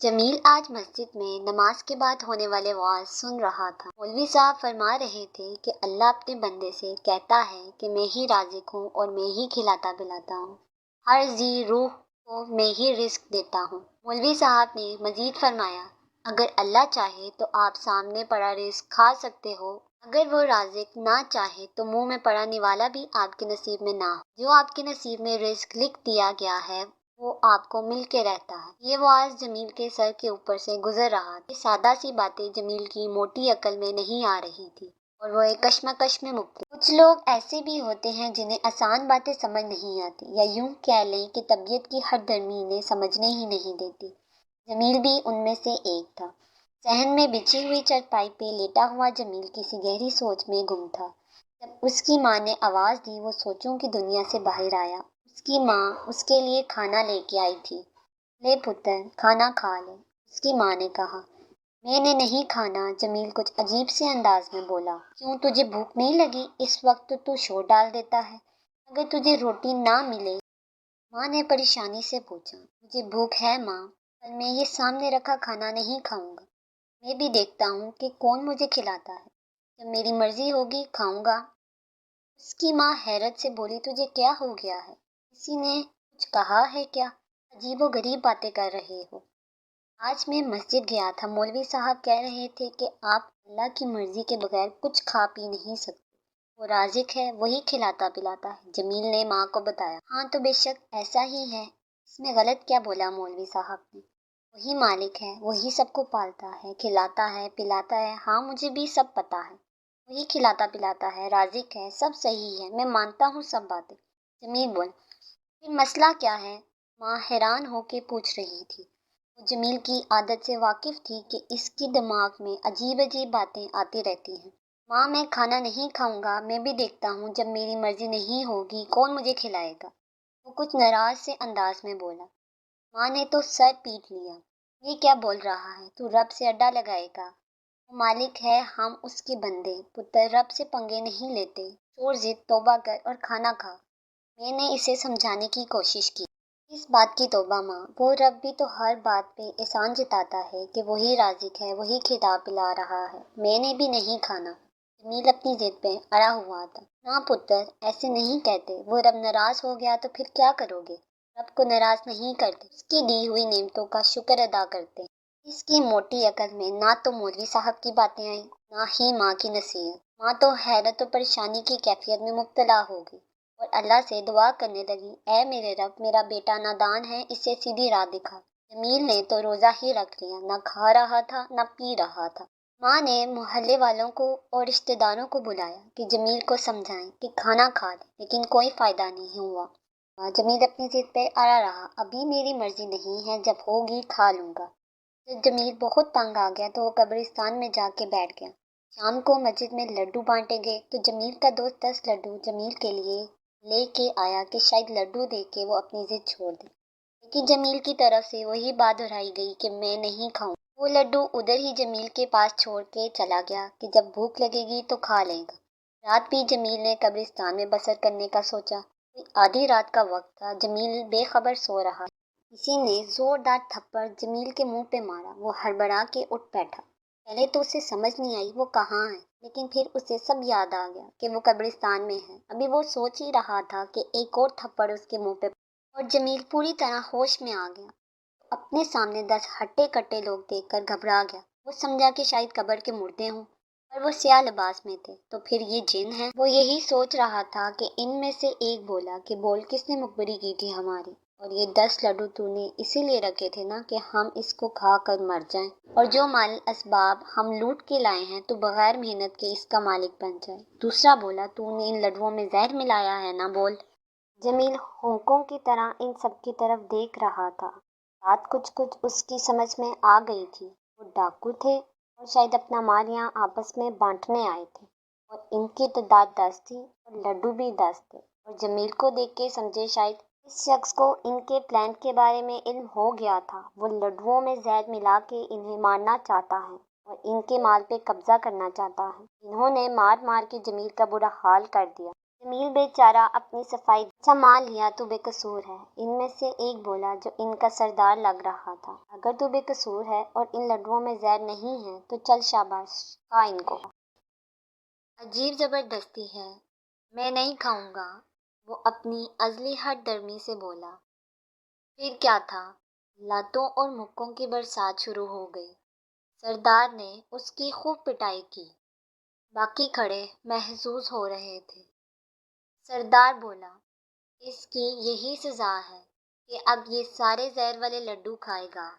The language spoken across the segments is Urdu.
جمیل آج مسجد میں نماز کے بعد ہونے والے وعظ سن رہا تھا۔ مولوی صاحب فرما رہے تھے کہ اللہ اپنے بندے سے کہتا ہے کہ میں ہی رازق ہوں اور میں ہی کھلاتا پلاتا ہوں، ہر ذی روح کو میں ہی رزق دیتا ہوں۔ مولوی صاحب نے مزید فرمایا، اگر اللہ چاہے تو آپ سامنے پڑا رزق کھا سکتے ہو، اگر وہ رازق نہ چاہے تو منہ میں پڑا نوالا بھی آپ کے نصیب میں نہ ہو۔ جو آپ کے نصیب میں رزق لکھ دیا گیا ہے وہ آپ کو مل کے رہتا ہے۔ یہ وعظ جمیل کے سر کے اوپر سے گزر رہا تھا۔ یہ سادہ سی باتیں جمیل کی موٹی عقل میں نہیں آ رہی تھی اور وہ ایک کشمکش میں مبتلا۔ کچھ لوگ ایسے بھی ہوتے ہیں جنہیں آسان باتیں سمجھ نہیں آتی، یا یوں کہہ لیں کہ طبیعت کی ہر درمی انہیں سمجھنے ہی نہیں دیتی۔ جمیل بھی ان میں سے ایک تھا۔ صحن میں بچھی ہوئی چارپائی پہ لیٹا ہوا جمیل کسی گہری سوچ میں گم تھا۔ جب اس کی ماں نے آواز دی وہ سوچوں کی دنیا سے باہر آیا۔ اس کی ماں اس کے لیے کھانا لے کے آئی تھی۔ لے پتر کھانا کھا لے، اس کی ماں نے کہا۔ میں نے نہیں کھانا، جمیل کچھ عجیب سے انداز میں بولا۔ کیوں تجھے بھوک نہیں لگی؟ اس وقت تو شور ڈال دیتا ہے، اگر تجھے روٹی نہ ملے؟ ماں نے پریشانی سے پوچھا۔ مجھے بھوک ہے ماں، پر میں یہ سامنے رکھا کھانا نہیں کھاؤں گا۔ میں بھی دیکھتا ہوں کہ کون مجھے کھلاتا ہے، جب میری مرضی ہوگی کھاؤں گا۔ اس کی ماں حیرت سے بولی، تجھے کیا ہو گیا ہے؟ کسی نے کچھ کہا ہے کیا؟ عجیب و غریب باتیں کر رہے ہو۔ آج میں مسجد گیا تھا، مولوی صاحب کہہ رہے تھے کہ آپ اللہ کی مرضی کے بغیر کچھ کھا پی نہیں سکتے۔ وہ رازق ہے، وہی کھلاتا پلاتا ہے، جمیل نے ماں کو بتایا۔ ہاں تو بے شک ایسا ہی ہے، اس میں غلط کیا بولا مولوی صاحب نے؟ وہی مالک ہے، وہی سب کو پالتا ہے، کھلاتا ہے پلاتا ہے۔ ہاں مجھے بھی سب پتا ہے، وہی کھلاتا پلاتا ہے، رازق ہے، سب صحیح ہے، میں مانتا ہوں سب باتیں۔ جمیل بول، پھر مسئلہ کیا ہے؟ ماں حیران ہو کے پوچھ رہی تھی۔ وہ جمیل کی عادت سے واقف تھی کہ اس کی دماغ میں عجیب عجیب باتیں آتی رہتی ہیں۔ ماں میں کھانا نہیں کھاؤں گا، میں بھی دیکھتا ہوں جب میری مرضی نہیں ہوگی کون مجھے کھلائے گا۔ وہ کچھ ناراض سے انداز میں بولا۔ ماں نے تو سر پیٹ لیا۔ یہ کیا بول رہا ہے؟ تو رب سے اڈا لگائے گا؟ وہ مالک ہے، ہم اس کے بندے۔ پتر رب سے پنگے نہیں لیتے، چھوڑ ضد، توبہ کر اور کھانا کھا۔ میں نے اسے سمجھانے کی کوشش کی۔ اس بات کی توبہ ماں، وہ رب بھی تو ہر بات پہ احسان جتاتا ہے کہ وہی رازق ہے، وہی کھلا پلا رہا ہے۔ میں نے بھی نہیں کھانا۔ جمیل اپنی ضد پہ اڑا ہوا تھا۔ نہ پتر ایسے نہیں کہتے، وہ رب ناراض ہو گیا تو پھر کیا کرو گے؟ رب کو ناراض نہیں کرتے، اس کی دی ہوئی نعمتوں کا شکر ادا کرتے ہیں۔ اس کی موٹی عقل میں نہ تو مولوی صاحب کی باتیں آئیں، نہ ہی ماں کی نصیحت۔ ماں تو حیرت و پریشانی کی کیفیت میں مبتلا ہو گئی اور اللہ سے دعا کرنے لگی، اے میرے رب، میرا بیٹا نادان ہے، اسے سیدھی راہ دکھا۔ جمیل نے تو روزہ ہی رکھ لیا، نہ کھا رہا تھا نہ پی رہا تھا۔ ماں نے محلے والوں کو اور رشتہ داروں کو بلایا کہ جمیل کو سمجھائیں کہ کھانا کھا لے، لیکن کوئی فائدہ نہیں ہوا۔ جمیل اپنی ضد پہ اڑا رہا، ابھی میری مرضی نہیں ہے، جب ہوگی کھا لوں گا۔ جب جمیل بہت تنگ آ گیا تو وہ قبرستان میں جا کے بیٹھ گیا۔ شام کو مسجد میں لڈو بانٹے گئے تو جمیل کا دوست 10 لڈو جمیل کے لیے لے کے آیا کہ شاید لڈو دے کے وہ اپنی ضد چھوڑ دے، لیکن جمیل کی طرف سے وہی بات دہرائی گئی کہ میں نہیں کھاؤں۔ وہ لڈو ادھر ہی جمیل کے پاس چھوڑ کے چلا گیا کہ جب بھوک لگے گی تو کھا لے گا۔ رات بھی جمیل نے قبرستان میں بسر کرنے کا سوچا۔ کوئی آدھی رات کا وقت تھا، جمیل بے خبر سو رہا۔ کسی نے زوردار تھپڑ جمیل کے منہ پہ مارا، وہ ہڑبڑا کے اٹھ بیٹھا۔ پہلے تو اسے سمجھ نہیں آئی وہ کہاں ہے، لیکن پھر اسے سب یاد آ گیا کہ وہ قبرستان میں ہے۔ ابھی وہ سوچ ہی رہا تھا کہ ایک اور تھپڑ اس کے منہ پہ اور جمیل پوری طرح ہوش میں آ گیا۔ اپنے سامنے 10 ہٹے کٹے لوگ دیکھ کر گھبرا گیا۔ وہ سمجھا کہ شاید قبر کے مردے ہوں، اور وہ سیاہ لباس میں تھے، تو پھر یہ جن ہے؟ وہ یہی سوچ رہا تھا کہ ان میں سے ایک بولا کہ بول کس نے مخبری کی تھی ہماری، اور یہ 10 لڈو تو نے اسی لیے رکھے تھے نا کہ ہم اس کو کھا کر مر جائیں، اور جو مال اسباب ہم لوٹ کے لائے ہیں تو بغیر محنت کے اس کا مالک بن جائے۔ دوسرا بولا تو نے ان لڈوؤں میں زہر ملایا ہے نا، بول۔ جمیل ہونکوں کی طرح ان سب کی طرف دیکھ رہا تھا۔ بات کچھ کچھ اس کی سمجھ میں آ گئی تھی۔ وہ ڈاکو تھے اور شاید اپنا مال یہاں آپس میں بانٹنے آئے تھے، اور ان کی تعداد 10 تھی اور لڈو بھی 10 تھے، اور جمیل کو دیکھ کے سمجھے شاید اس شخص کو ان کے پلان کے بارے میں علم ہو گیا تھا۔ وہ لڈوؤں میں زہر ملا کے انہیں مارنا چاہتا ہے اور ان کے مال پہ قبضہ کرنا چاہتا ہے۔ انہوں نے مار مار کے جمیل کا برا حال کر دیا۔ جمیل بیچارہ اپنی صفائی اچھا مان لیا تو بے قصور ہے۔ ان میں سے ایک بولا جو ان کا سردار لگ رہا تھا، اگر تو بے قصور ہے اور ان لڈوؤں میں زہر نہیں ہے تو چل شاباش، کھا ان کو۔ عجیب زبردستی ہے، میں نہیں کھاؤں گا، وہ اپنی ازلی ہٹ درمی سے بولا۔ پھر کیا تھا، لاتوں اور مکوں کی برسات شروع ہو گئی۔ سردار نے اس کی خوب پٹائی کی، باقی کھڑے محظوظ ہو رہے تھے۔ سردار بولا، اس کی یہی سزا ہے کہ اب یہ سارے زہر والے لڈو کھائے گا۔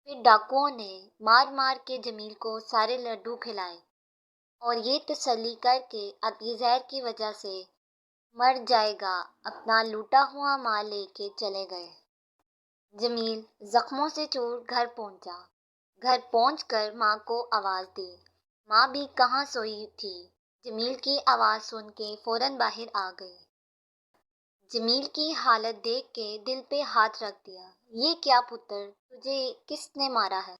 پھر ڈاکوؤں نے مار مار کے جمیل کو سارے لڈو کھلائے اور یہ تسلی کر کے اب یہ زہر کی وجہ سے مر جائے گا اپنا لوٹا ہوا مال لے کے چلے گئے۔ جمیل زخموں سے چور گھر پہنچا۔ گھر پہنچ کر ماں کو آواز دی۔ ماں بھی کہاں سوئی تھی، جمیل کی آواز سن کے فوراً باہر آ گئی۔ جمیل کی حالت دیکھ کے دل پہ ہاتھ رکھ دیا۔ یہ کیا پتر، تجھے کس نے مارا ہے؟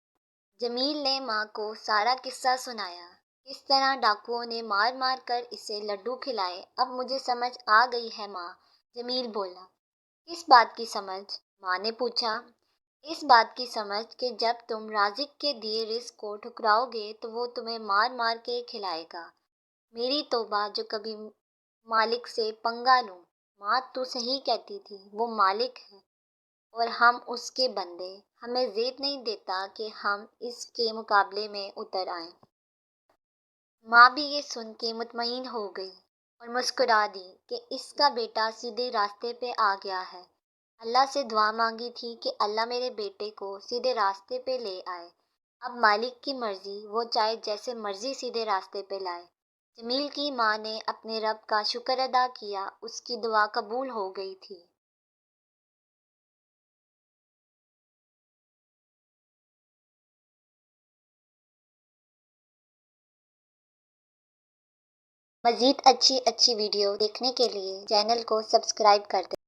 جمیل نے ماں کو سارا قصہ سنایا، کس طرح ڈاکوؤں نے مار مار کر اسے لڈو کھلائے۔ اب مجھے سمجھ آ گئی ہے ماں، جمیل بولا۔ کس بات کی سمجھ؟ ماں نے پوچھا۔ اس بات کی سمجھ کہ جب تم رازق کے دیے رزق کو ٹھکراؤ گے تو وہ تمہیں مار مار کے کھلائے گا۔ میری توبہ جو کبھی مالک سے پنگا لوں۔ ماں تو صحیح کہتی تھی، وہ مالک ہے اور ہم اس کے بندے، ہمیں زیت نہیں دیتا کہ ہم اس کے مقابلے میں اتر آئیں۔ ماں بھی یہ سن کے مطمئن ہو گئی اور مسکرا دی کہ اس کا بیٹا سیدھے راستے پہ آ گیا ہے۔ اللہ سے دعا مانگی تھی کہ اللہ میرے بیٹے کو سیدھے راستے پہ لے آئے۔ اب مالک کی مرضی، وہ چاہے جیسے مرضی سیدھے راستے پہ لائے۔ جمیل کی ماں نے اپنے رب کا شکر ادا کیا، اس کی دعا قبول ہو گئی تھی۔ مزید اچھی ویڈیو دیکھنے کے لیے چینل کو سبسکرائب کر دیں۔